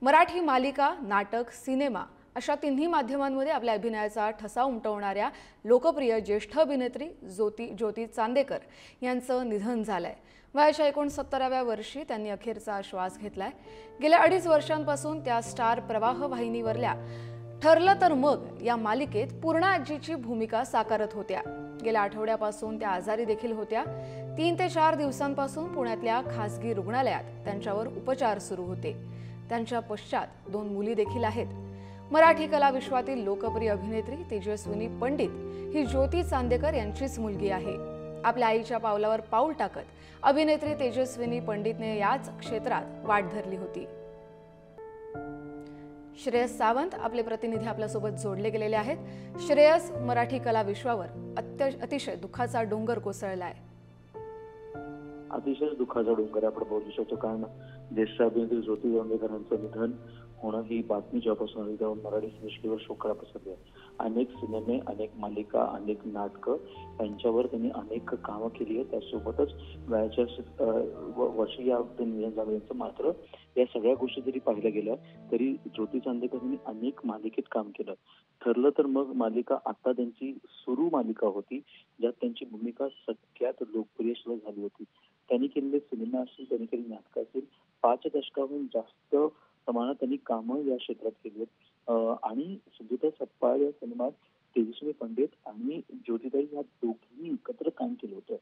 मराठी मालिका, नाटक, सिनेमा अशा तिन्ही माध्यमांमध्ये आपल्या अभिनयाचा ठसा उमटवणाऱ्या लोकप्रिय ज्येष्ठ अभिनेत्री ज्योती चांदेकर यांचं निधन झालंय। वयाच्या 69व्या वर्षी त्यांनी अखेरचा श्वास घेतलाय। गेल्या 2.5 वर्षांपासून त्या स्टार प्रवाह वाहिनीवरल्या ठरलं तर मग या मालिकेत पूर्णा आजीची भूमिका साकारत होत्या। गेल्या आठवड्यापासून त्या आजारी देखील होत्या। 3 ते 4 दिवसांपासून पुण्यातल्या खासगी रुग्णालयात त्यांच्यावर उपचार सुरू होते। त्यांच्या पश्चात 2 मुली देखील आहेत। मराठी कला विश्वातील लोकप्रिय अभिनेत्री तेजस्विनी पंडित ही ज्योती चांदेकर यांचीच मुलगी आहे। आपल्या आईच्या पावलावर पाऊल टाकत अभिनेत्री तेजस्विनी पंडितने याच क्षेत्रात वाट धरली होती। श्रेयस सावंत आपले प्रतिनिधी आपल्यासोबत जोडले गेलेले आहेत। श्रेयस, मराठी कला विश्वावर अतिशय दुःखाचा डोंगर कोसळलाय। अतिशय दुःखाचा डोंगर आपण बोलू शकतो, कारण ज्येष्ठ अभिनेत्री ज्योती चांदेकरांचं निधन होणं ही बातमी जेव्हापासून आली तेव्हा मराठी सृष्टीवर शोककळा पसरली आहे। अनेक सिनेमे, अनेक मालिका, अनेक नाटकं यांच्यावर त्यांनी अनेक कामं केली आहेत। त्यासोबतच वयाच्या वर्षी या निधन झालं यांचं। मात्र या सगळ्या गोष्टी जरी पाहिल्या गेल्या तरी ज्योती चांदेकर यांनी अनेक मालिकेत काम केलं। ठरलं तर मग मालिका आता त्यांची सुरू मालिका होती, ज्यात त्यांची भूमिका सगळ्यात लोकप्रिय झाली होती। त्यांनी केलेले सिनेमा असेल, त्यांनी केलेली नाटकं असेल, 5 दशकाहून जास्त प्रमाणात त्यांनी कामं या क्षेत्रात केली आहेत। आणि सुधीर सपकाळ या सिनेमात तेजस्विनी पंडित आणि ज्योतिताई या दोघींनी एकत्र काम केलं होतं।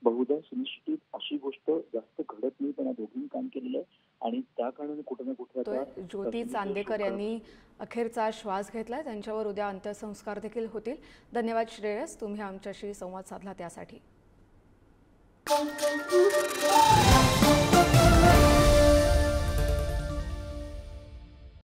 बहुधा सिनेसृष्टीत अशी गोष्ट जास्त घडत नाही, पण या दोघींनी काम केलेलं आहे आणि त्या कारणाने कुठे ना कुठे आता ज्योती चांदेकर यांनी अखेरचा श्वास घेतलाय। त्यांच्यावर उद्या अंत्यसंस्कार देखील होतील। धन्यवाद श्रेयस, तुम्ही आमच्याशी संवाद साधला त्यासाठी।